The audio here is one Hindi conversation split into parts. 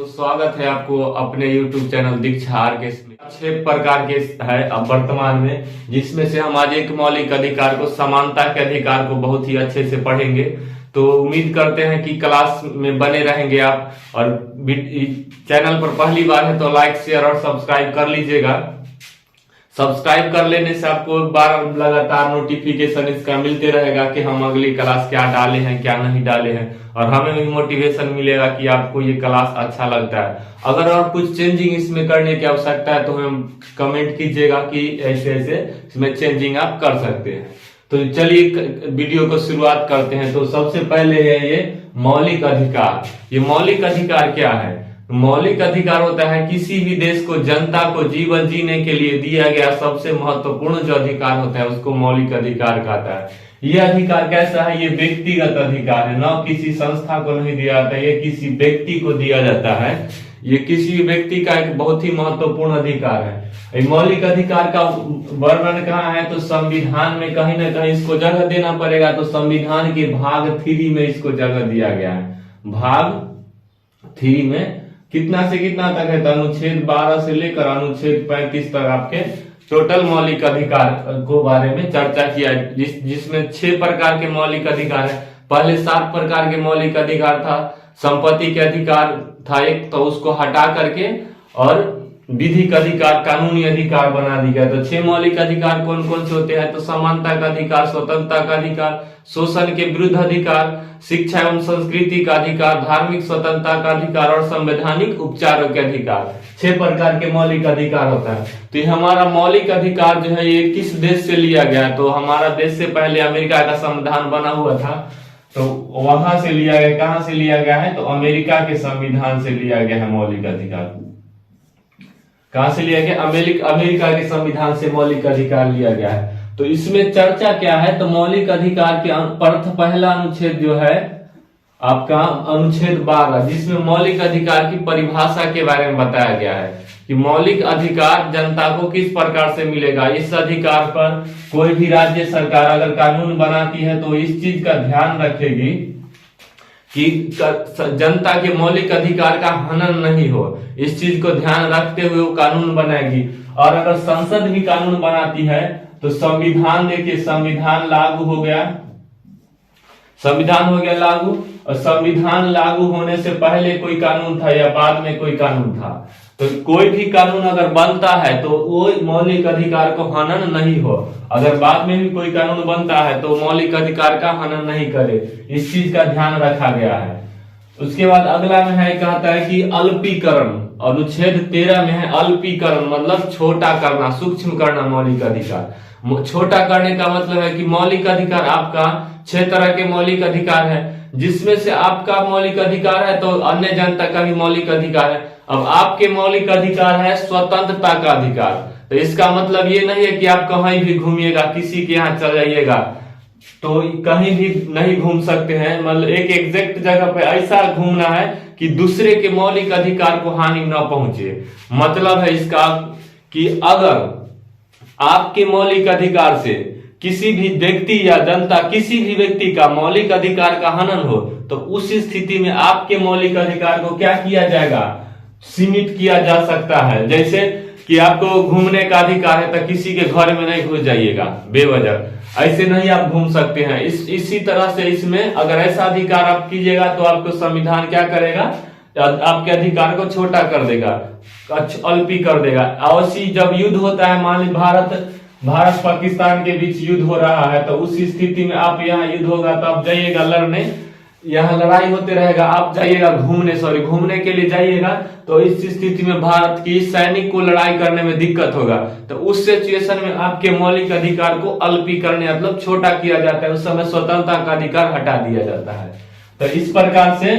तो स्वागत है आपको अपने YouTube चैनल दीक्षा आर के इसमें 6 प्रकार के है अब वर्तमान में, जिसमें से हम आज एक मौलिक अधिकार को, समानता के अधिकार को बहुत ही अच्छे से पढ़ेंगे। तो उम्मीद करते हैं कि क्लास में बने रहेंगे आप, और चैनल पर पहली बार है तो लाइक शेयर और सब्सक्राइब कर लीजिएगा। सब्सक्राइब कर लेने से आपको एक बार लगातार नोटिफिकेशन इसका मिलते रहेगा कि हम अगली क्लास क्या डाले हैं क्या नहीं डाले हैं, और हमें भी मोटिवेशन मिलेगा कि आपको ये क्लास अच्छा लगता है। अगर और कुछ चेंजिंग इसमें करने की आवश्यकता है तो हमें कमेंट कीजिएगा कि ऐसे ऐसे इसमें चेंजिंग आप कर सकते हैं। तो चलिए वीडियो को शुरुआत करते हैं। तो सबसे पहले है ये मौलिक अधिकार। ये मौलिक अधिकार क्या है? मौलिक अधिकार होता है किसी भी देश को, जनता को जीवन जीने के लिए दिया गया सबसे महत्वपूर्ण जो अधिकार होता है उसको मौलिक अधिकार कहता है। ये अधिकार कैसा है? ये व्यक्तिगत अधिकार है, न किसी संस्था को नहीं दिया जाता है, ये किसी व्यक्ति को दिया जाता है। ये किसी व्यक्ति का एक बहुत ही महत्वपूर्ण अधिकार है। मौलिक अधिकार का वर्णन कहाँ है? तो संविधान में कहीं ना कहीं इसको जगह देना पड़ेगा। तो संविधान के भाग 3 में इसको जगह दिया गया है। भाग 3 में कितना से कितना तक है? तो अनुच्छेद 12 से लेकर अनुच्छेद 35 तक आपके टोटल मौलिक अधिकार को बारे में चर्चा किया है, जिसमें 6 प्रकार के मौलिक अधिकार है। पहले 7 प्रकार के मौलिक अधिकार था। संपत्ति के अधिकार था एक, तो उसको हटा करके और विधिक अधिकार, कानूनी अधिकार बना दिया गया। तो 6 मौलिक अधिकार कौन कौन से होते हैं? तो समानता का अधिकार, स्वतंत्रता का अधिकार, शोषण के विरुद्ध अधिकार, शिक्षा एवं संस्कृति का अधिकार, धार्मिक स्वतंत्रता का अधिकार और संवैधानिक उपचारों के अधिकार। 6 प्रकार के मौलिक अधिकार होता है। तो ये हमारा मौलिक अधिकार जो है ये किस देश से लिया गया है? तो हमारा देश से पहले अमेरिका का संविधान बना हुआ था, तो वहां से लिया गया। कहां से लिया गया है? तो अमेरिका के संविधान से लिया गया है मौलिक अधिकार। कहां से लिया गया? अमेरिका के संविधान से मौलिक अधिकार लिया गया है। तो इसमें चर्चा क्या है? तो मौलिक अधिकार के पहला अनुच्छेद जो है आपका अनुच्छेद 12, जिसमें मौलिक अधिकार की परिभाषा के बारे में बताया गया है कि मौलिक अधिकार जनता को किस प्रकार से मिलेगा। इस अधिकार पर कोई भी राज्य सरकार अगर कानून बनाती है तो इस चीज का ध्यान रखेगी कि जनता के मौलिक अधिकार का हनन नहीं हो। इस चीज को ध्यान रखते हुए वो कानून बनाएगी। और अगर संसद भी कानून बनाती है तो संविधान, देखिए संविधान लागू हो गया, संविधान हो गया लागू, और संविधान लागू होने से पहले कोई कानून था या बाद में कोई कानून था। तो कोई भी कानून अगर बनता है तो वो मौलिक अधिकार को हनन नहीं हो। अगर बाद में भी कोई कानून बनता है तो मौलिक अधिकार का हनन नहीं करे, इस चीज का ध्यान रखा गया है। उसके बाद अगला में है, कहता है कि अल्पीकरण। अनुच्छेद 13 में है अल्पीकरण, मतलब छोटा करना, सूक्ष्म करना मौलिक अधिकार। छोटा करने का मतलब है कि मौलिक अधिकार आपका 6 तरह के मौलिक अधिकार है, जिसमें से आपका मौलिक अधिकार है तो अन्य जनता का भी मौलिक अधिकार है। अब आपके मौलिक अधिकार है स्वतंत्रता का अधिकार। तो इसका मतलब ये नहीं है कि आप कहीं भी घूमिएगा, किसी के यहाँ चल जाइएगा तो कहीं भी नहीं घूम सकते हैं। मतलब एक एग्जैक्ट जगह पे ऐसा घूमना है कि दूसरे के मौलिक अधिकार को हानि न पहुंचे। मतलब है इसका कि अगर आपके मौलिक अधिकार से किसी भी व्यक्ति या जनता, किसी भी व्यक्ति का मौलिक अधिकार का हनन हो तो उस स्थिति में आपके मौलिक अधिकार को क्या किया जाएगा? सीमित किया जा सकता है। जैसे कि आपको घूमने का अधिकार है तो किसी के घर में नहीं घुस जाइएगा बेवजह, ऐसे नहीं आप घूम सकते हैं। इसी तरह से इसमें अगर ऐसा अधिकार आप कीजिएगा तो आपको संविधान क्या करेगा? आपके अधिकार को छोटा कर देगा, अल्पी कर देगा। अवश्य जब युद्ध होता है, मान लीजिए भारत पाकिस्तान के बीच युद्ध हो रहा है, तो उस स्थिति में आप यहाँ युद्ध होगा तो आप जाइएगा लड़ने, यहाँ लड़ाई होते रहेगा, आप जाइएगा घूमने के लिए जाइएगा, तो इस स्थिति में भारत की सैनिक को लड़ाई करने में दिक्कत होगा। तो उस सिचुएशन में आपके मौलिक अधिकार को अल्पीकरण मतलब छोटा किया जाता है, उस समय स्वतंत्रता का अधिकार हटा दिया जाता है। तो इस प्रकार से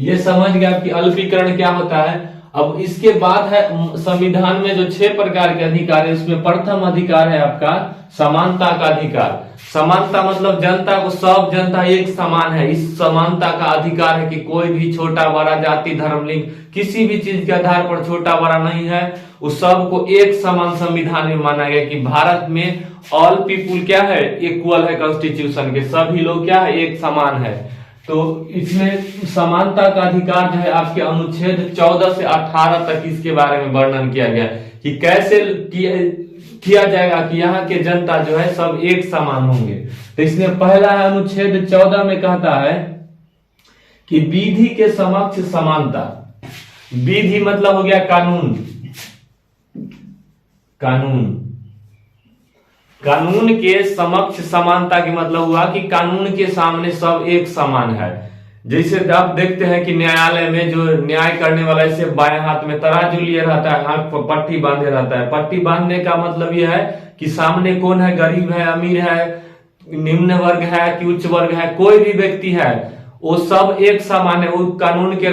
ये समझ गया कि अल्पीकरण क्या होता है। अब इसके बाद है संविधान में जो 6 प्रकार के अधिकार है, उसमें प्रथम अधिकार है आपका समानता का अधिकार। समानता मतलब जनता को, सब जनता एक समान है। इस समानता का अधिकार है कि कोई भी छोटा बड़ा, जाति धर्म लिंग किसी भी चीज के आधार पर छोटा बड़ा नहीं है, उस सबको एक समान संविधान में माना गया कि भारत में ऑल पीपुल क्या है? इक्वल है कॉन्स्टिट्यूशन के, सभी लोग क्या है? एक समान है। तो इसमें समानता का अधिकार जो है आपके अनुच्छेद 14 से 18 तक इसके बारे में वर्णन किया गया है कि कैसे किया जाएगा कि यहाँ के जनता जो है सब एक समान होंगे। तो इसमें पहला है अनुच्छेद 14 में कहता है कि विधि के समक्ष समानता। विधि मतलब हो गया कानून। कानून के समक्ष समानता की मतलब हुआ कि कानून के सामने सब एक समान है। जैसे आप देखते हैं कि न्यायालय में जो न्याय करने वाला इसे बाएं हाथ में तराजू लिए रहता है, आंख पर पट्टी बांधे रहता है। पट्टी बांधने का मतलब यह है कि सामने कौन है, गरीब है, अमीर है, निम्न वर्ग है कि उच्च वर्ग है, कोई भी व्यक्ति है वो सब एक समान है। वो कानून के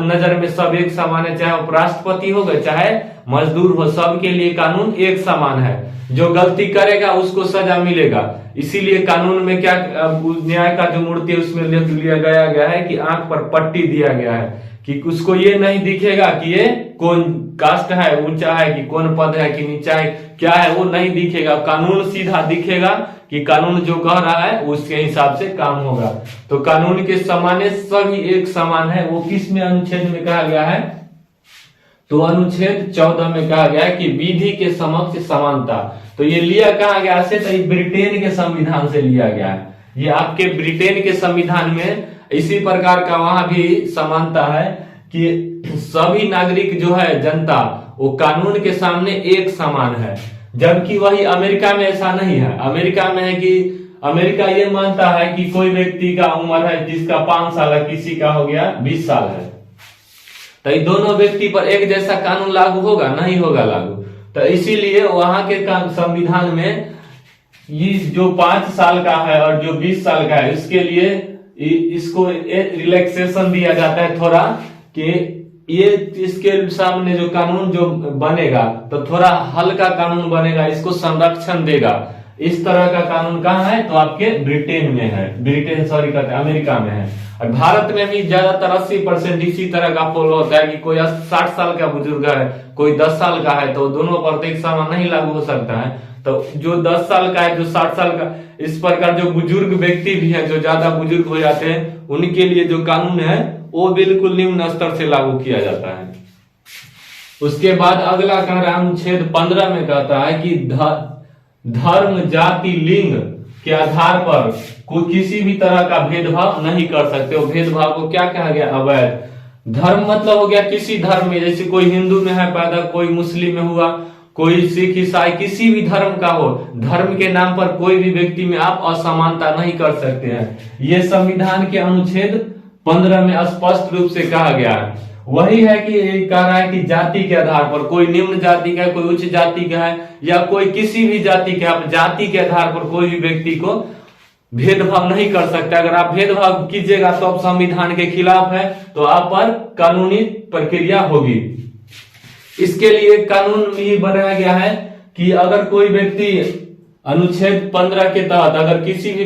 नजर में सब एक समान है, चाहे उपराष्ट्रपति हो गए चाहे मजदूर हो, सबके लिए कानून एक समान है। जो गलती करेगा उसको सजा मिलेगा। इसीलिए कानून में क्या न्याय का जो मूर्ति है उसमें लिख लिया गया है कि आंख पर पट्टी दिया गया है कि उसको ये नहीं दिखेगा कि ये कौन कास्ट है, ऊंचा है कि कौन पद है कि नीचा है, क्या है वो नहीं दिखेगा। कानून सीधा दिखेगा कि कानून जो कह रहा है उसके हिसाब से काम होगा। तो कानून के सामने सभी एक समान है। वो किस में अनुच्छेद में कहा गया है? तो अनुच्छेद 14 में कहा गया है कि विधि के समक्ष समानता। तो ये लिया कहा गया से, तो ब्रिटेन के संविधान से लिया गया है। ये आपके ब्रिटेन के संविधान में इसी प्रकार का वहां भी समानता है कि सभी नागरिक जो है जनता वो कानून के सामने एक समान है। जबकि वही अमेरिका में ऐसा नहीं है। अमेरिका में है कि अमेरिका ये मानता है कि कोई व्यक्ति का उम्र है जिसका 5 साल है, किसी का हो गया 20 साल है, तो ये दोनों व्यक्ति पर एक जैसा कानून लागू होगा? नहीं होगा लागू। तो इसीलिए वहां के संविधान में ये जो 5 साल का है और जो 20 साल का है इसके लिए इसको रिलैक्सेशन दिया जाता है थोड़ा, कि ये इसके सामने जो कानून जो बनेगा तो थोड़ा हल्का कानून बनेगा, इसको संरक्षण देगा। इस तरह का कानून कहाँ है? तो आपके ब्रिटेन में है, अमेरिका में है। और भारत में भी ज्यादातर 80% इसी तरह का फॉलो होता है कि कोई 60 साल का बुजुर्ग है, कोई 10 साल का है, तो दोनों पर एक समान नहीं लागू हो सकता है। तो जो 10 साल का है, जो 60 साल का, इस प्रकार जो बुजुर्ग व्यक्ति भी है, जो ज्यादा बुजुर्ग हो जाते हैं, उनके लिए जो कानून है वो बिल्कुल निम्न स्तर से लागू किया जाता है। उसके बाद अगला कह रहा है अनुच्छेद 15 में कहता है कि धर्म, जाति, लिंग के आधार पर कोई किसी भी तरह का भेदभाव नहीं कर सकते हो। भेदभाव को क्या कहा गया? अवैध। धर्म मतलब हो गया किसी धर्म में, जैसे कोई हिंदू में है पैदा, कोई मुस्लिम में हुआ, कोई सिख, ईसाई, किसी भी धर्म का हो, धर्म के नाम पर कोई भी व्यक्ति में आप असमानता नहीं कर सकते हैं। ये संविधान के अनुच्छेद 15 में स्पष्ट रूप से कहा गया है। वही है कि कह रहा है कि जाति के आधार पर कोई निम्न जाति का है, कोई उच्च जाति का है, या कोई किसी भी जाति का, आप जाति के आधार पर कोई भी व्यक्ति को भेदभाव नहीं कर सकता। अगर आप भेदभाव कीजिएगा तो आप संविधान के खिलाफ है, तो आप पर कानूनी प्रक्रिया होगी। इसके लिए कानून भी बनाया गया है कि अगर कोई व्यक्ति अनुच्छेद 15 के तहत अगर किसी भी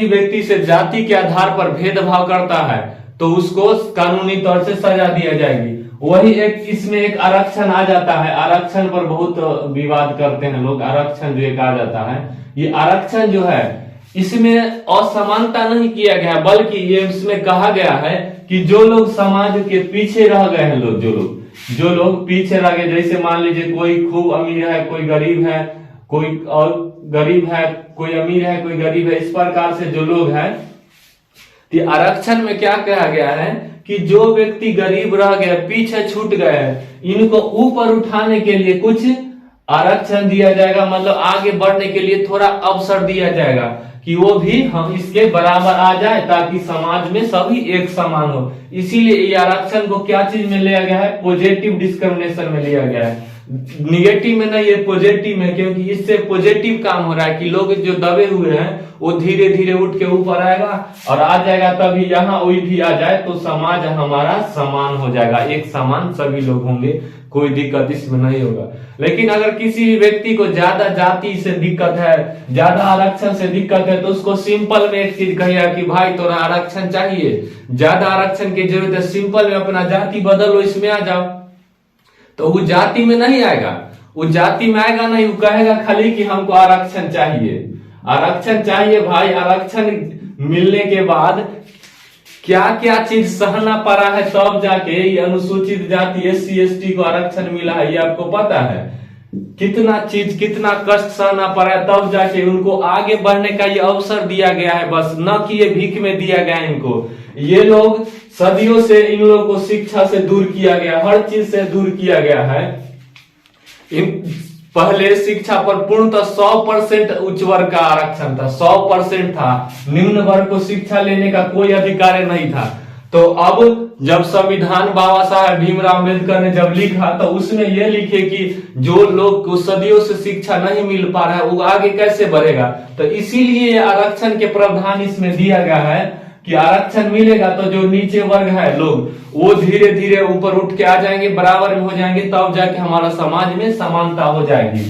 व्यक्ति से जाति के आधार पर भेदभाव करता है तो उसको कानूनी तौर से सजा दिया जाएगी। वही इसमें एक आरक्षण आ जाता है। आरक्षण पर बहुत विवाद करते हैं लोग। आरक्षण जो एक आ जाता है, ये आरक्षण जो है इसमें असमानता नहीं किया गया, बल्कि ये इसमें कहा गया है कि जो लोग समाज के पीछे रह गए हैं, जो लोग पीछे रह गए, जैसे मान लीजिए कोई खूब अमीर है, कोई गरीब है, कोई और गरीब है, कोई अमीर है, कोई गरीब है, इस प्रकार से जो लोग हैं, तो आरक्षण में क्या कहा गया है कि जो व्यक्ति गरीब रह गए, पीछे छूट गए हैं, इनको ऊपर उठाने के लिए कुछ आरक्षण दिया जाएगा। मतलब आगे बढ़ने के लिए थोड़ा अवसर दिया जाएगा कि वो भी हम इसके बराबर आ जाए, ताकि समाज में सभी एक समान हो। इसीलिए ये आरक्षण को क्या चीज में लिया गया है? पॉजिटिव डिस्क्रिमिनेशन में लिया गया है, निगेटिव में नहीं, ये पॉजिटिव में। क्योंकि इससे पॉजिटिव काम हो रहा है कि लोग जो दबे हुए हैं वो धीरे धीरे उठ के ऊपर आएगा और आ जाएगा, तभी यहाँ वही भी आ जाए तो समाज हमारा समान हो जाएगा, एक समान सभी लोग होंगे, कोई दिक्कत इसमें नहीं होगा। लेकिन अगर किसी भी व्यक्ति को ज्यादा जाति से दिक्कत है, ज्यादा आरक्षण से दिक्कत है, तो उसको सिंपल में एक चीज कहिएगा कि भाई तोरा आरक्षण चाहिए, ज्यादा आरक्षण की जरूरत है, सिंपल में अपना जाति बदलो, इसमें आ जाओ। तो वो जाति में नहीं आएगा, वो जाति में आएगा नहीं, वो कहेगा खाली कि हमको आरक्षण चाहिए, आरक्षण चाहिए भाई। आरक्षण मिलने के बाद क्या क्या चीज सहना पड़ा है, तब जाके ये अनुसूचित जाति SC ST को आरक्षण मिला है। ये आपको पता है कितना चीज, कितना कष्ट सहना पड़ा है, तब जाके उनको आगे बढ़ने का ये अवसर दिया गया है। बस न कि ये भीख में दिया गया है इनको। ये लोग सदियों से इन लोगों को शिक्षा से दूर किया गया, हर चीज से दूर किया गया है। पहले शिक्षा पर पूर्णतः 100% उच्च वर्ग का आरक्षण था, 100% था। निम्न वर्ग को शिक्षा लेने का कोई अधिकार नहीं था। तो अब जब संविधान बाबा साहब भीमराव अम्बेडकर ने जब लिखा, तो उसमें यह लिखे कि जो लोग को सदियों से शिक्षा नहीं मिल पा रहा है वो आगे कैसे बढ़ेगा। तो इसीलिए आरक्षण के प्रावधान इसमें दिया गया है कि आरक्षण मिलेगा तो जो नीचे वर्ग है लोग वो धीरे धीरे ऊपर उठ के आ जाएंगे, बराबर में हो जाएंगे, तब जाके हमारा समाज में समानता हो जाएगी।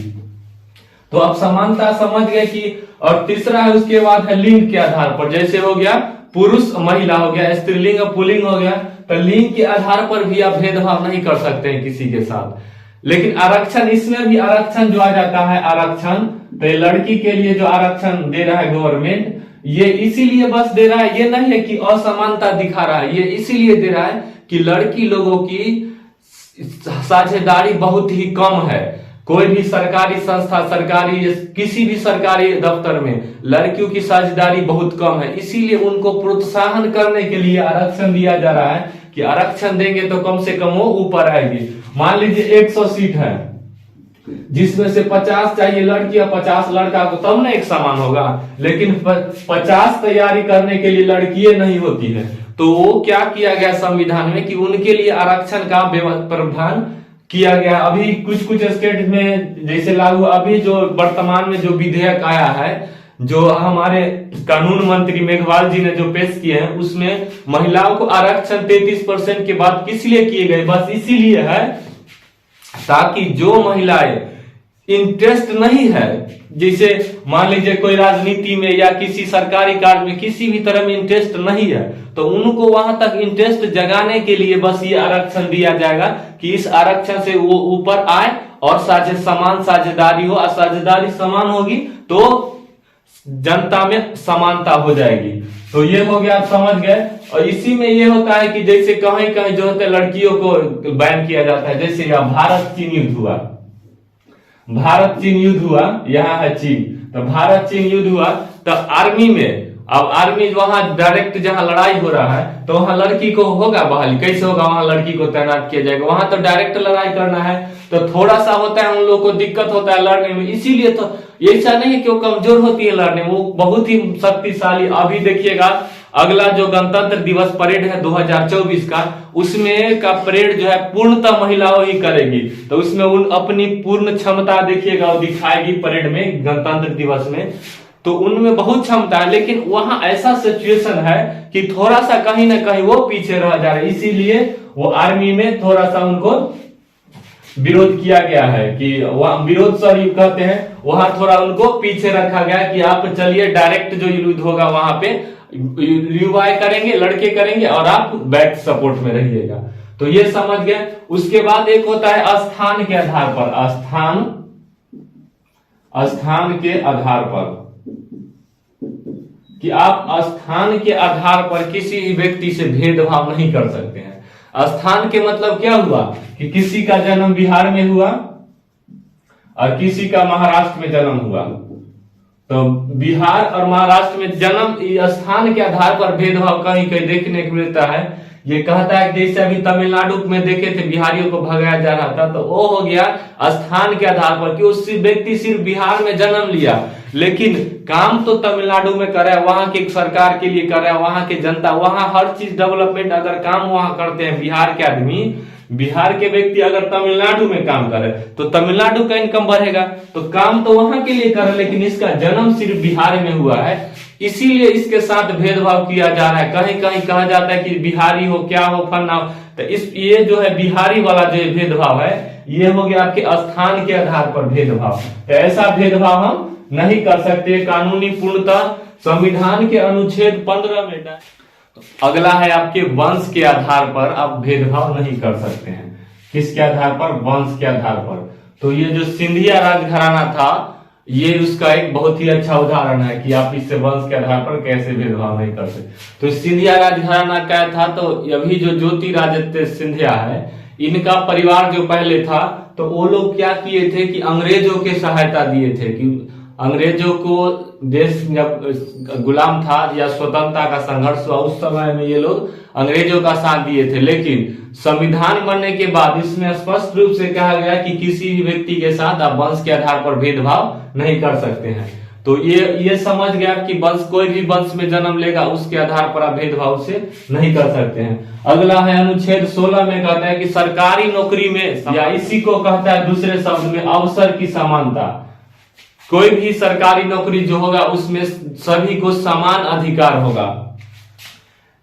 तो अब समानता समझ गए कि, और तीसरा है उसके बाद है लिंग के आधार पर। जैसे हो गया पुरुष महिला हो गया, स्त्रीलिंग और पुल्लिंग हो गया, तो लिंग के आधार पर भी आप भेदभाव नहीं कर सकते हैं किसी के साथ। लेकिन आरक्षण, इसमें भी आरक्षण जो आ जाता है आरक्षण, तो लड़की के लिए जो आरक्षण दे रहा है गवर्नमेंट, ये इसीलिए बस दे रहा है, ये नहीं है कि असमानता दिखा रहा है, ये इसीलिए दे रहा है कि लड़की लोगों की साझेदारी बहुत ही कम है। कोई भी सरकारी संस्था, सरकारी किसी भी सरकारी दफ्तर में लड़कियों की साझेदारी बहुत कम है, इसीलिए उनको प्रोत्साहन करने के लिए आरक्षण दिया जा रहा है कि आरक्षण देंगे तो कम से कम वो ऊपर आएगी। मान लीजिए 100 सीट है, जिसमें से 50 चाहिए लड़की और 50 लड़का को, तब ना एक समान होगा। लेकिन 50 तैयारी करने के लिए लड़कियां नहीं होती है, तो वो क्या किया गया संविधान में कि उनके लिए आरक्षण का प्रावधान किया गया। अभी कुछ कुछ स्टेट में जैसे लागू, अभी जो वर्तमान में जो विधेयक आया है, जो हमारे कानून मंत्री मेघवाल जी ने जो पेश किए हैं, उसमें महिलाओं को आरक्षण 33% के बाद किस लिए किए गए, बस इसीलिए है ताकि जो महिलाएं इंटरेस्ट नहीं है, जैसे मान लीजिए कोई राजनीति में या किसी सरकारी कार्य में किसी भी तरह में इंटरेस्ट नहीं है, तो उनको वहां तक इंटरेस्ट जगाने के लिए बस ये आरक्षण दिया जाएगा कि इस आरक्षण से वो ऊपर आए और समान साझेदारी हो, और साझेदारी समान होगी तो जनता में समानता हो जाएगी। तो ये हो गया, आप समझ गए। और इसी में ये होता है कि जैसे कहीं कहीं जो होता है लड़कियों को बैन किया जाता है, जैसे भारत चीन युद्ध हुआ, भारत चीन युद्ध हुआ, यहाँ है चीन, तो भारत चीन युद्ध हुआ, तो आर्मी में, अब आर्मी वहां डायरेक्ट जहां लड़ाई हो रहा है तो वहां लड़की को होगा बहाली, कैसे होगा, वहां लड़की को तैनात किया जाएगा, वहां तो डायरेक्ट लड़ाई करना है, तो थोड़ा सा होता है उन लोगों को दिक्कत होता है लड़ने में। इसीलिए तो ऐसा नहीं है कि वो कमजोर होती है लड़ने में, वो बहुत ही शक्तिशाली। अभी देखिएगा अगला जो गणतंत्र दिवस परेड है 2024 का, उसमें का परेड जो है पूर्णतः महिलाओं ही करेगी, तो उसमें उन अपनी पूर्ण क्षमता देखिएगा वो दिखाएगी परेड में, गणतंत्र दिवस में, तो उनमें बहुत क्षमता है। लेकिन वहां ऐसा सिचुएशन है कि थोड़ा सा कहीं ना कहीं वो पीछे रह जा रहे, इसीलिए वो आर्मी में थोड़ा सा उनको विरोध किया गया है कि वहां विरोध सॉरी कहते हैं, वहां थोड़ा उनको पीछे रखा गया कि आप चलिए डायरेक्ट जो युद्ध होगा वहां पे युवाएं करेंगे, लड़के करेंगे और आप बैक सपोर्ट में रहिएगा। तो ये समझ गए। उसके बाद एक होता है स्थान के आधार पर, स्थान के आधार पर, कि आप स्थान के आधार पर किसी भी व्यक्ति से भेदभाव नहीं कर सकते हैं। स्थान के मतलब क्या हुआ कि किसी का जन्म बिहार में हुआ और किसी का महाराष्ट्र में जन्म हुआ, तो बिहार और महाराष्ट्र में जन्म स्थान के आधार पर भेदभाव कहीं कहीं देखने को मिलता है। ये कहता है कि जैसे अभी तमिलनाडु में देखे थे बिहारियों को भगाया जा रहा था, तो वो हो गया स्थान के आधार पर कि उस व्यक्ति सिर्फ बिहार में जन्म लिया लेकिन काम तो तमिलनाडु में कर रहा है, वहां की सरकार के लिए कर रहा है, वहां की जनता, वहां हर चीज डेवलपमेंट अगर काम वहां करते हैं बिहार के आदमी, बिहार के व्यक्ति अगर तमिलनाडु में काम करे तो तमिलनाडु का इनकम बढ़ेगा, तो काम तो वहां के लिए कर रहे, लेकिन इसका जन्म सिर्फ बिहार में हुआ है, इसीलिए इसके साथ भेदभाव किया जा रहा है। कहीं कहीं कहा जाता है कि बिहारी हो, क्या हो, फन्ना हो, तो ये जो है बिहारी वाला जो भेदभाव है, ये हो गया आपके स्थान के आधार पर भेदभाव। तो ऐसा भेदभाव हम नहीं कर सकते, कानूनी पूर्णतः संविधान के अनुच्छेद 15 में। अगला है आपके वंश के आधार पर आप भेदभाव नहीं कर सकते हैं। किसके आधार पर? वंश के आधार पर। तो ये जो सिंधिया राजघराना था, ये उसका एक बहुत ही अच्छा उदाहरण है कि आप इससे वंश के आधार पर कैसे भेदभाव नहीं कर सकते। तो सिंधिया राजघराना क्या था, तो अभी जो ज्योतिरादित्य सिंधिया है, इनका परिवार जो पहले था, तो वो लोग क्या किए थे कि अंग्रेजों के सहायता दिए थे कि अंग्रेजों को देश जब गुलाम था या स्वतंत्रता का संघर्ष हुआ उस समय में ये लोग अंग्रेजों का साथ दिए थे। लेकिन संविधान बनने के बाद इसमें स्पष्ट रूप से कहा गया कि किसी भी व्यक्ति के साथ आप वंश के आधार पर भेदभाव नहीं कर सकते हैं। तो ये समझ गया कि वंश, कोई भी वंश में जन्म लेगा उसके आधार पर आप भेदभाव से नहीं कर सकते हैं। अगला है अनुच्छेद 16 में कहता है कि सरकारी नौकरी में, या इसी को कहता है दूसरे शब्द में अवसर की समानता। कोई भी सरकारी नौकरी जो होगा उसमें सभी को समान अधिकार होगा।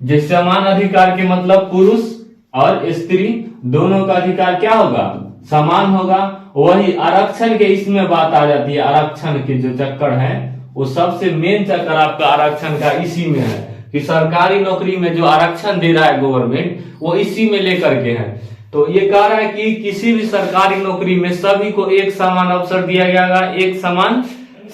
जैसे समान अधिकार के मतलब पुरुष और स्त्री दोनों का अधिकार क्या होगा, समान होगा। वही आरक्षण के इसमें बात आ जाती है। आरक्षण के जो चक्कर है वो सबसे मेन चक्कर आपका आरक्षण का इसी में है कि सरकारी नौकरी में जो आरक्षण दे रहा है गवर्नमेंट, वो इसी में लेकर के है। तो ये कह रहा है कि किसी भी सरकारी नौकरी में सभी को एक समान अवसर दिया जाएगा, एक समान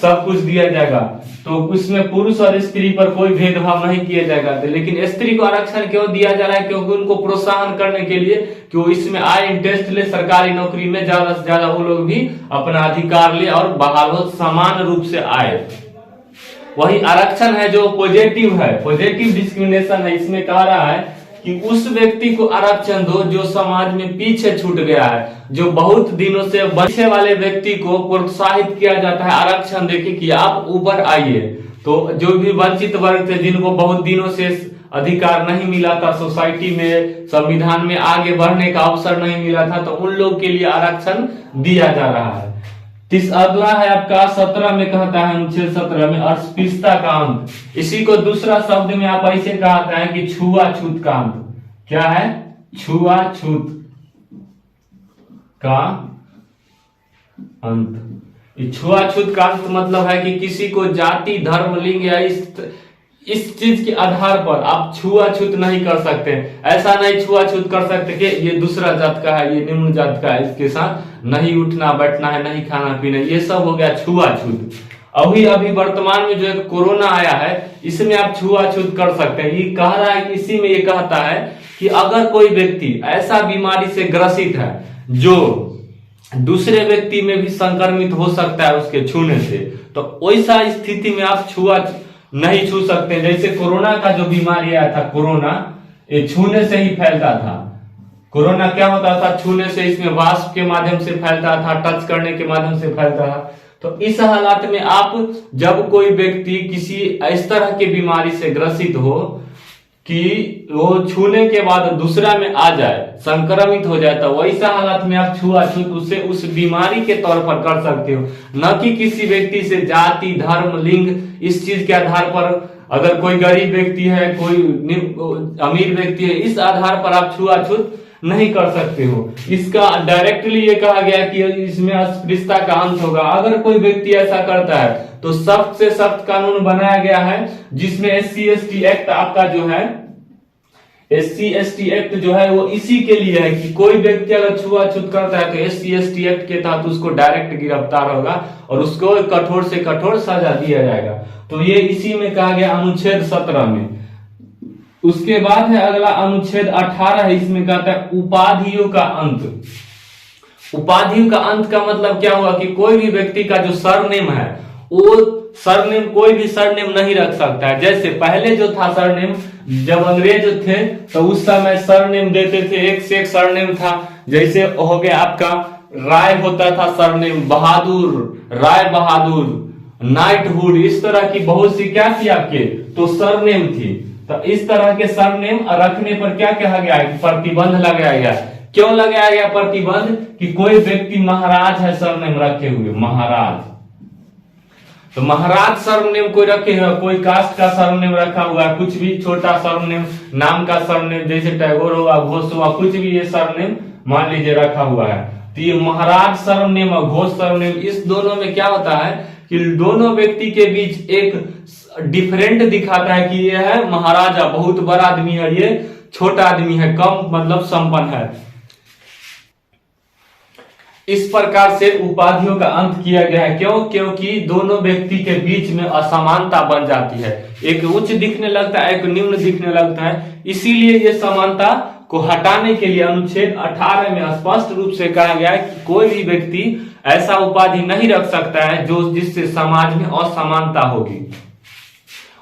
सब कुछ दिया जाएगा। तो उसमें पुरुष और स्त्री पर कोई भेदभाव नहीं किया जाएगा। तो लेकिन स्त्री को आरक्षण क्यों दिया जा रहा है, क्योंकि उनको प्रोत्साहन करने के लिए कि वो इसमें आए, इंटरेस्ट ले, सरकारी नौकरी में ज्यादा से ज्यादा वो लोग भी अपना अधिकार ले और बहाल हो, समान रूप से आए। वही आरक्षण है जो पॉजिटिव है, पॉजिटिव डिस्क्रिमिनेशन है। इसमें कह रहा है कि उस व्यक्ति को आरक्षण दो जो समाज में पीछे छूट गया है, जो बहुत दिनों से पीछे वाले व्यक्ति को प्रोत्साहित किया जाता है आरक्षण देके कि आप ऊपर आइए। तो जो भी वंचित वर्ग थे, जिनको बहुत दिनों से अधिकार नहीं मिला था, सोसाइटी में, संविधान में आगे बढ़ने का अवसर नहीं मिला था, तो उन लोग के लिए आरक्षण दिया जा रहा है। अगला है आपका 17 में कहता है, अनुच्छेद 17 में अस्पृश्यता का अंत। इसी को दूसरा शब्द में आप ऐसे कहता है कि छुआछूत का अंत। क्या है? छुआछूत का अंत। छुआछूत का अंत मतलब है कि किसी को जाति, धर्म, लिंग या इस चीज के आधार पर आप छुआछूत नहीं कर सकते। ऐसा नहीं छुआछूत कर सकते कि ये दूसरा जात का है, ये निम्न जात का है, इसके साथ नहीं उठना बैठना है, नहीं खाना पीना, ये सब हो गया छुआछूत। अभी वर्तमान में जो एक कोरोना आया है, इसमें आप छुआछूत कर सकते हैं। ये कह रहा है, इसी में ये कहता है कि अगर कोई व्यक्ति ऐसा बीमारी से ग्रसित है जो दूसरे व्यक्ति में भी संक्रमित हो सकता है उसके छूने से, तो वैसा स्थिति में आप नहीं छू सकते। जैसे कोरोना का जो बीमारी आया था, कोरोना ये छूने से ही फैलता था। कोरोना क्या होता था? छूने से, इसमें वाष्प के माध्यम से फैलता था, टच करने के माध्यम से फैलता था। तो इस हालात में आप जब कोई व्यक्ति किसी इस तरह की बीमारी से ग्रसित हो कि वो छूने के बाद दूसरा में आ जाए, संक्रमित हो जाए, तो वैसा हालात में आप छुआछूत उसे उस बीमारी के तौर पर कर सकते हो, न कि किसी व्यक्ति से जाति, धर्म, लिंग इस चीज के आधार पर। अगर कोई गरीब व्यक्ति है, कोई अमीर व्यक्ति है, इस आधार पर आप छुआछूत नहीं कर सकते हो। इसका डायरेक्टली ये कहा गया कि इसमें अस्पृश्यता का अंत होगा। अगर कोई व्यक्ति ऐसा करता है तो सख्त से सख्त कानून बनाया गया है, जिसमें SC/ST एक्ट आपका जो है, SC/ST एक्ट जो है वो इसी के लिए है कि कोई व्यक्ति अगर छुआछूत करता है तो SC/ST एक्ट के तहत उसको डायरेक्ट गिरफ्तार होगा और उसको कठोर से कठोर सजा दिया जाएगा। तो ये इसी में कहा गया अनुच्छेद 17 में। उसके बाद है अगला अनुच्छेद 18, इसमें कहता है उपाधियों का अंत। उपाधियों का अंत का मतलब क्या हुआ कि कोई भी व्यक्ति का जो सरनेम है, वो सरनेम कोई भी सरनेम नहीं रख सकता है। जैसे पहले जो था सरनेम, जब अंग्रेज थे तो उस समय सरनेम देते थे, एक से एक सरनेम था। जैसे हो गया आपका राय होता था सरनेम, बहादुर, राय बहादुर, नाइटहुड, इस तरह की बहुत सी क्या थी आपके तो सरनेम थी। तो इस तरह के सरनेम रखने पर क्या कहा गया है? प्रतिबंध लगाया गया। क्यों लगाया गया प्रतिबंध? कि कोई व्यक्ति महाराज है सरनेम रखे हुए, महाराज, तो महाराज सरनेम कोई रखे है, कोई कास्ट का सरनेम रखा हुआ है, कुछ भी छोटा सरनेम, नाम का सरनेम, जैसे टैगोर हुआ, घोष हुआ, कुछ भी ये सरनेम मान लीजिए रखा हुआ है, तो ये महाराज सरनेम और घोष सरनेम, इस दोनों में क्या होता है कि दोनों व्यक्ति के बीच एक डिफरेंट दिखाता है कि ये है महाराजा, बहुत बड़ा आदमी है, ये छोटा आदमी है, कम मतलब संपन्न है। इस प्रकार से उपाधियों का अंत किया गया है। क्यों? क्योंकि दोनों व्यक्ति के बीच में असमानता बन जाती है, एक उच्च दिखने लगता है, एक निम्न दिखने लगता है। इसीलिए ये समानता को हटाने के लिए अनुच्छेद 18 में स्पष्ट रूप से कहा गया है कि कोई भी व्यक्ति ऐसा उपाधि नहीं रख सकता है जो जिससे समाज में असमानता होगी।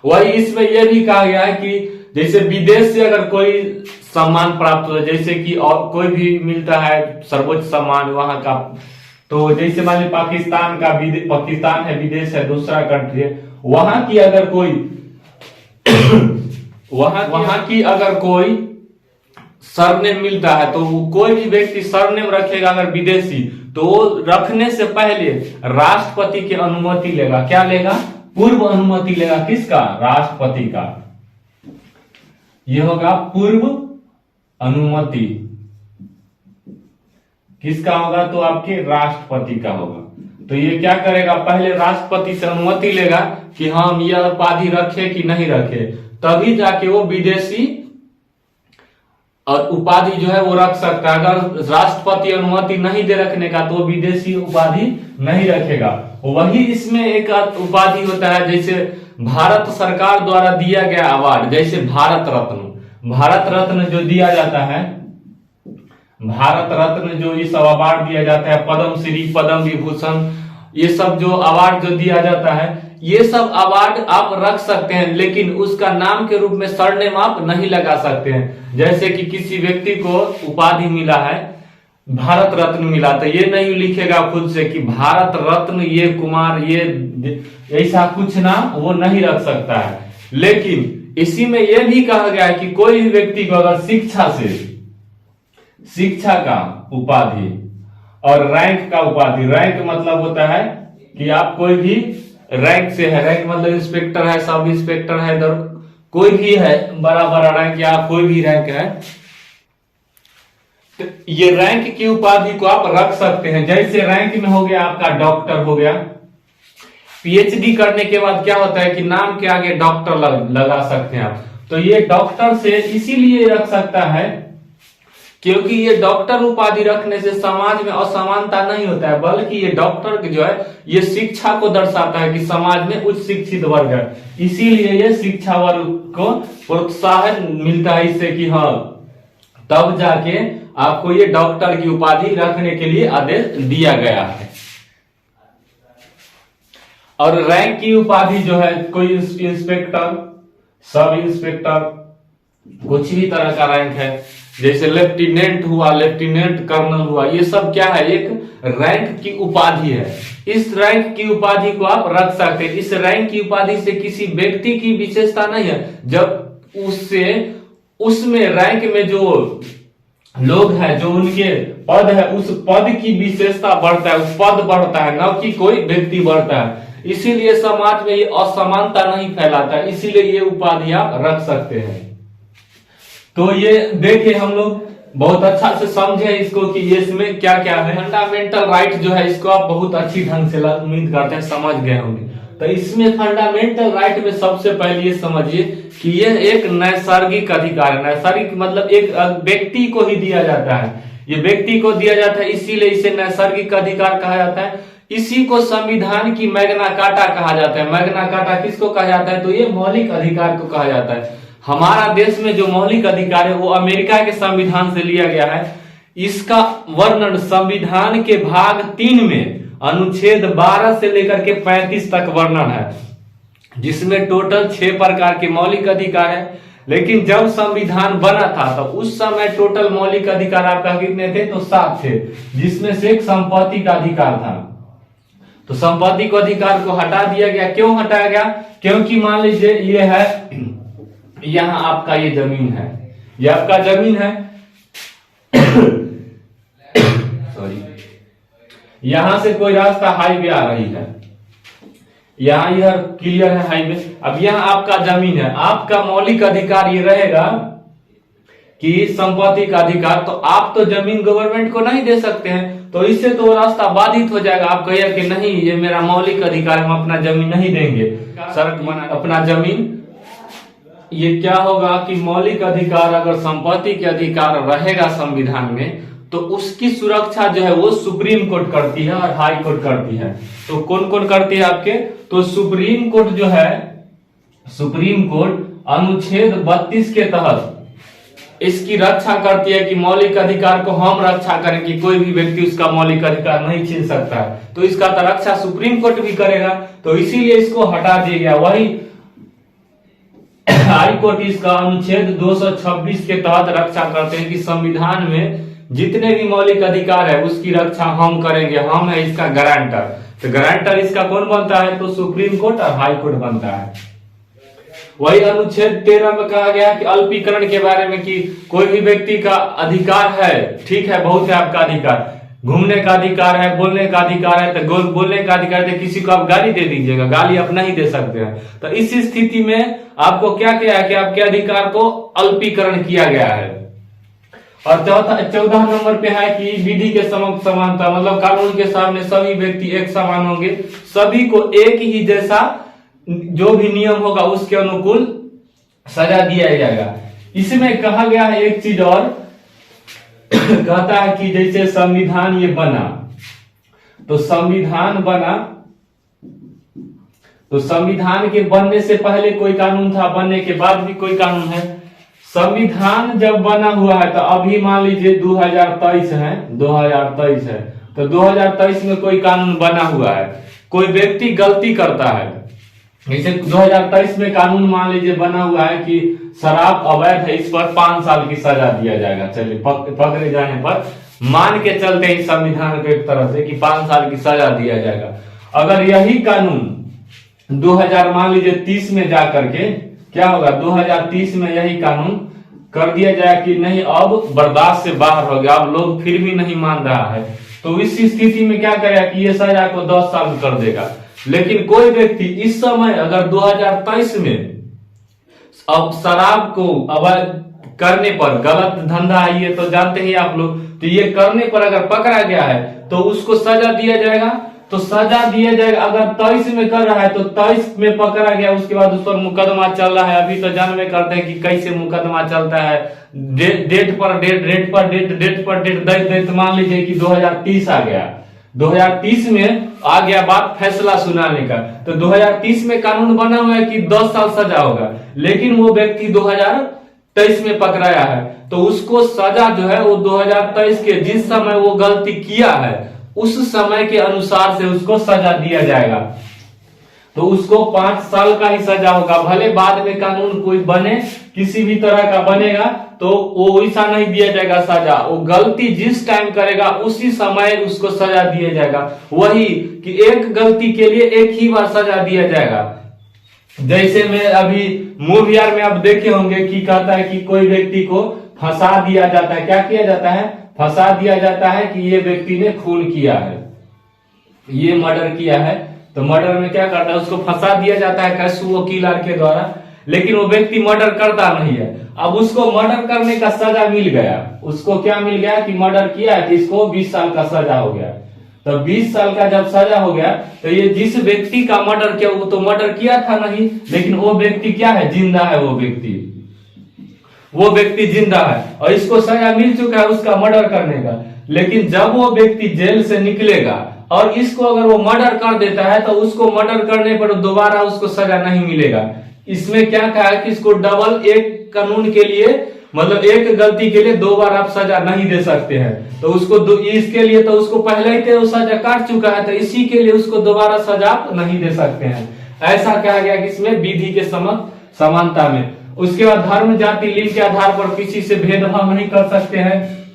वही इसमें यह भी कहा गया है कि जैसे विदेश से अगर कोई सम्मान प्राप्त हो, जैसे कि और कोई भी मिलता है सर्वोच्च सम्मान वहां का, तो जैसे मान लीजिए पाकिस्तान है, विदेश है, दूसरा कंट्री है, वहां की अगर कोई वहां की अगर कोई सरनेम मिलता है तो कोई भी व्यक्ति सरनेम रखेगा अगर विदेशी, तो रखने से पहले राष्ट्रपति की अनुमति लेगा। क्या लेगा? पूर्व अनुमति लेगा। किसका? राष्ट्रपति का। यह होगा पूर्व अनुमति। किसका होगा? तो आपके राष्ट्रपति का होगा। तो ये क्या करेगा? पहले राष्ट्रपति से अनुमति लेगा कि हम यह उपाधि रखे कि नहीं रखे, तभी जाके वो विदेशी और उपाधि जो है वो रख सकता है। अगर राष्ट्रपति अनुमति नहीं दे रखने का तो विदेशी उपाधि नहीं रखेगा। वही इसमें एक उपाधि होता है, जैसे भारत सरकार द्वारा दिया गया अवार्ड, जैसे भारत रत्न जो दिया जाता है, भारत रत्न जो इस अवार्ड दिया जाता है, पद्म श्री, पद्म विभूषण, ये सब जो अवार्ड जो दिया जाता है, ये सब अवार्ड आप रख सकते हैं, लेकिन उसका नाम के रूप में सरनेम आप नहीं लगा सकते हैं। जैसे कि किसी व्यक्ति को उपाधि मिला है, भारत रत्न मिला, तो ये नहीं लिखेगा खुद से कि भारत रत्न ये कुमार, ये ऐसा कुछ नाम वो नहीं रख सकता है। लेकिन इसी में यह भी कहा गया है कि कोई भी व्यक्ति को अगर शिक्षा का उपाधि और रैंक का उपाधि, रैंक मतलब होता है कि आप कोई भी रैंक से है, रैंक मतलब इंस्पेक्टर है, सब इंस्पेक्टर है, इधर कोई भी है, बड़ा बड़ा रैंक या कोई भी रैंक है, तो ये रैंक की उपाधि को आप रख सकते हैं। जैसे रैंक में हो गया आपका डॉक्टर हो गया, पीएचडी करने के बाद क्या होता है कि नाम के आगे डॉक्टर लगा सकते हैं आप। तो ये डॉक्टर से इसीलिए रख सकता है क्योंकि ये डॉक्टर उपाधि रखने से समाज में असमानता नहीं होता है, बल्कि ये डॉक्टर जो है ये शिक्षा को दर्शाता है कि समाज में उच्च शिक्षित वर्ग है, इसीलिए ये शिक्षा वर्ग को प्रोत्साहन मिलता है इससे कि हाँ, तब जाके आपको ये डॉक्टर की उपाधि रखने के लिए आदेश दिया गया है। और रैंक की उपाधि जो है, कोई इंस्पेक्टर, सब इंस्पेक्टर, कुछ भी तरह का रैंक है, जैसे लेफ्टिनेंट हुआ, लेफ्टिनेंट कर्नल हुआ, ये सब क्या है? एक रैंक की उपाधि है। इस रैंक की उपाधि को आप रख सकते हैं। इस रैंक की उपाधि से किसी व्यक्ति की विशेषता नहीं है, जब उसमें रैंक में जो लोग हैं, जो उनके पद है, उस पद की विशेषता बढ़ता है, उस पद बढ़ता है, न कि कोई व्यक्ति बढ़ता है। इसीलिए समाज में ये असमानता नहीं फैलाता है, इसीलिए ये उपाधि आप रख सकते हैं। तो ये देखे हम लोग बहुत अच्छा से समझे इसको कि ये इसमें क्या क्या है। फंडामेंटल राइट जो है इसको आप बहुत अच्छी ढंग से उम्मीद करते हैं समझ गए होंगे। तो इसमें फंडामेंटल राइट में सबसे पहले ये समझिए कि यह एक नैसर्गिक अधिकार है। नैसर्गिक मतलब एक व्यक्ति को ही दिया जाता है, ये व्यक्ति को दिया जाता है, इसीलिए इसे नैसर्गिक अधिकार कहा जाता है। इसी को संविधान की मैग्ना कार्टा कहा जाता है। मैग्ना कार्टा किसको कहा जाता है? तो ये मौलिक अधिकार को कहा जाता है। हमारा देश में जो मौलिक अधिकार है वो अमेरिका के संविधान से लिया गया है। इसका वर्णन संविधान के भाग 3 में अनुच्छेद 12 से लेकर के 35 तक वर्णन है, जिसमें टोटल 6 प्रकार के मौलिक अधिकार है। लेकिन जब संविधान बना था तो उस समय टोटल मौलिक अधिकार आपका कितने थे? तो 7 थे, जिसमें से एक संपत्ति का अधिकार था। तो संपत्ति को अधिकार को हटा दिया गया। क्यों हटाया गया? क्योंकि मान लीजिए ये है, यहां आपका ये जमीन है, ये आपका जमीन है सॉरी, यहां से कोई रास्ता हाईवे आ रही है, यहां इधर क्लियर है हाईवे। अब यहां आपका जमीन है, आपका मौलिक अधिकार ये रहेगा कि संपत्ति का अधिकार, तो आप तो जमीन गवर्नमेंट को नहीं दे सकते हैं, तो इससे तो रास्ता बाधित हो जाएगा। आप कहिए कि नहीं, ये मेरा मौलिक अधिकार, हम अपना जमीन नहीं देंगे, सड़क बना अपना जमीन। ये क्या होगा कि मौलिक अधिकार, अगर संपत्ति के अधिकार रहेगा संविधान में, तो उसकी सुरक्षा जो है वो सुप्रीम कोर्ट करती है और हाई कोर्ट करती है। तो कौन कौन करती है आपके, तो सुप्रीम कोर्ट जो है, सुप्रीम कोर्ट अनुच्छेद 32 के तहत इसकी रक्षा करती है कि मौलिक अधिकार को हम रक्षा करें कि कोई भी व्यक्ति उसका मौलिक अधिकार नहीं छीन सकता है। तो इसका तो रक्षा सुप्रीम कोर्ट भी करेगा, तो इसीलिए इसको हटा दिया गया। वही हाई कोर्ट इसका अनुच्छेद 226 के तहत रक्षा करते हैं कि संविधान में जितने भी मौलिक अधिकार है उसकी रक्षा हम करेंगे, हम है इसका गारंटर। तो गारंटर इसका कौन बनता है, तो सुप्रीम कोर्ट और हाई कोर्ट बनता है। वही अनुच्छेद 13 में कहा गया है कि अल्पीकरण के बारे में कि कोई भी व्यक्ति का अधिकार है, ठीक है, बहुत है आपका अधिकार, घूमने का अधिकार है, बोलने का अधिकार है, तो बोलने का अधिकार है, किसी को आप गाली दे दीजिएगा, गाली आप नहीं दे सकते हैं। तो इस स्थिति में आपको क्या किया है कि आपके अधिकार को अल्पीकरण किया गया है। और 14 नंबर पे है कि विधि के समक्ष समानता, मतलब कानून के सामने सभी व्यक्ति एक समान होंगे, सभी को एक ही जैसा जो भी नियम होगा उसके अनुकूल सजा दिया जाएगा। इसमें कहा गया है एक चीज और, कहता है कि जैसे संविधान ये बना, तो संविधान बना, तो संविधान के बनने से पहले कोई कानून था, बनने के बाद भी कोई कानून है। संविधान जब बना हुआ है तो अभी मान लीजिए 2023 है, 2023 है, तो 2023 में कोई कानून बना हुआ है, कोई व्यक्ति गलती करता है, जैसे 2023 में कानून मान लीजिए बना हुआ है कि शराब अवैध है, इस पर 5 साल की सजा दिया जाएगा। चलिए पकड़े जाने पर मान के चलते हैं संविधान को एक तरह से कि 5 साल की सजा दिया जाएगा। अगर यही कानून 2000 मान लीजिए 30 में जा करके क्या होगा, 2030 में यही कानून कर दिया जाए कि नहीं अब बर्दाश्त से बाहर हो गया, अब लोग फिर भी नहीं मान रहा है, तो इस स्थिति में क्या करेगा कि ये सजा को 10 साल कर देगा। लेकिन कोई व्यक्ति इस समय अगर 2023 में अब शराब को अवैध करने पर, गलत धंधा है ये तो जानते ही आप लोग, तो ये करने पर अगर पकड़ा गया है तो उसको सजा दिया जाएगा। तो सजा दिया जाएगा, अगर 23 में कर रहा है तो 23 में पकड़ा गया, उसके बाद उस पर मुकदमा चल रहा है। अभी तो जानवे करते हैं कि कैसे मुकदमा चलता है, डेट पर डेट मान लीजिए कि 2030 आ गया, 2030 में आ गया बात फैसला सुनाने का, तो 2030 में कानून बना हुआ है कि 10 साल सजा होगा, लेकिन वो व्यक्ति 2023 में पकड़ाया है तो उसको सजा जो है वो 2023 के जिस समय वो गलती किया है उस समय के अनुसार से उसको सजा दिया जाएगा। तो उसको 5 साल का ही सजा होगा, भले बाद में कानून कोई बने, किसी भी तरह का बनेगा तो वो वैसा नहीं दिया जाएगा सजा, वो गलती जिस टाइम करेगा उसी समय उसको सजा दिया जाएगा। वही कि एक गलती के लिए एक ही बार सजा दिया जाएगा। जैसे में अभी मूवी में आप देखे होंगे कि कहता है कि कोई व्यक्ति को फंसा दिया जाता है, क्या किया जाता है, फंसा दिया जाता है कि ये व्यक्ति ने खून किया है, ये मर्डर किया है, तो मर्डर में क्या करता है, उसको फंसा दिया जाता है कैसे वकील के द्वारा, लेकिन वो व्यक्ति मर्डर करता नहीं है। अब उसको मर्डर करने का सजा मिल गया, उसको क्या मिल गया कि मर्डर किया है, इसको 20 साल का सजा हो गया। तो 20 साल का जब सजा हो गया तो ये जिस व्यक्ति का मर्डर किया वो तो मर्डर किया था नहीं, लेकिन वो व्यक्ति क्या है, जिंदा है, वो व्यक्ति जिंदा है और इसको सजा मिल चुका है उसका मर्डर करने का। लेकिन जब वो व्यक्ति जेल से निकलेगा और इसको अगर वो मर्डर कर देता है तो उसको मर्डर करने पर दोबारा उसको सजा नहीं मिलेगा। इसमें क्या कहा है कि इसको डबल, एक कानून के लिए मतलब एक गलती के लिए 2 बार आप सजा नहीं दे सकते हैं, तो उसको इसके लिए तो उसको पहले ही तो सजा काट चुका है, तो इसी के लिए उसको दोबारा सजा नहीं दे सकते हैं। ऐसा कहा गया कि इसमें विधि के समक्ष समानता में। उसके बाद धर्म, जाति, लिंग के आधार पर किसी से भेदभाव नहीं कर सकते हैं,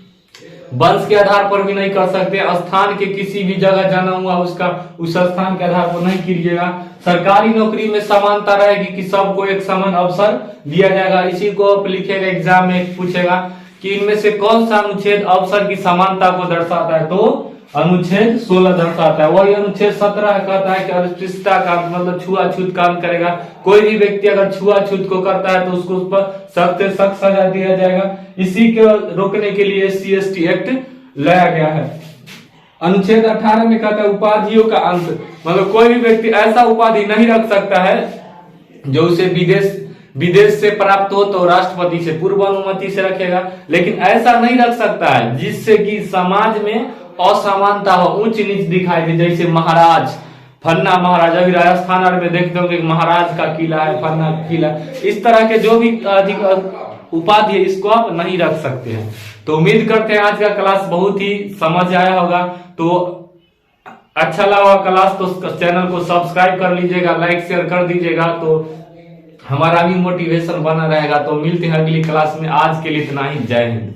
वंश के आधार पर भी नहीं कर सकते, स्थान के किसी भी जगह जाना हुआ उसका उस स्थान के आधार पर नहीं कीजिएगा। सरकारी नौकरी में समानता रहेगी कि सबको एक समान अवसर दिया जाएगा। इसी को आप लिखेगा, एग्जाम में पूछेगा कि इनमें से कौन सा अनुच्छेद अवसर की समानता को दर्शाता है, तो अनुच्छेद 16 दर्शाता है। वही अनुच्छेद 17 कहता है कि अस्पृश्यता का मतलब छुआछूत काम करेगा, कोई भी व्यक्ति अगर छुआछूत को करता है तो उसको उस पर सख्त से सख्त सजा दिया जाएगा। इसी को रोकने के लिए SC/ST एक्ट लाया गया है। अनुच्छेद 18 में कहता है उपाधियों का अंत, मतलब कोई भी व्यक्ति ऐसा उपाधि नहीं रख सकता है जो उसे विदेश विदेश से प्राप्त हो तो राष्ट्रपति से पूर्व अनुमति से रखेगा, लेकिन ऐसा नहीं रख सकता है जिससे कि समाज में असमानता हो, ऊंच नीच दिखाई दे। जैसे महाराज, फन्ना महाराज, अभी राजस्थान में देखते होंगे महाराज का किला है, फन्ना किला, इस तरह के जो भी अधिक उपाधि है इसको आप नहीं रख सकते हैं। तो उम्मीद करते हैं आज का क्लास बहुत ही समझ आया होगा। तो अच्छा लगा क्लास तो चैनल को सब्सक्राइब कर लीजिएगा, लाइक शेयर कर दीजिएगा, तो हमारा भी मोटिवेशन बना रहेगा। तो मिलते हैं अगली क्लास में, आज के लिए इतना ही। जय हिंद।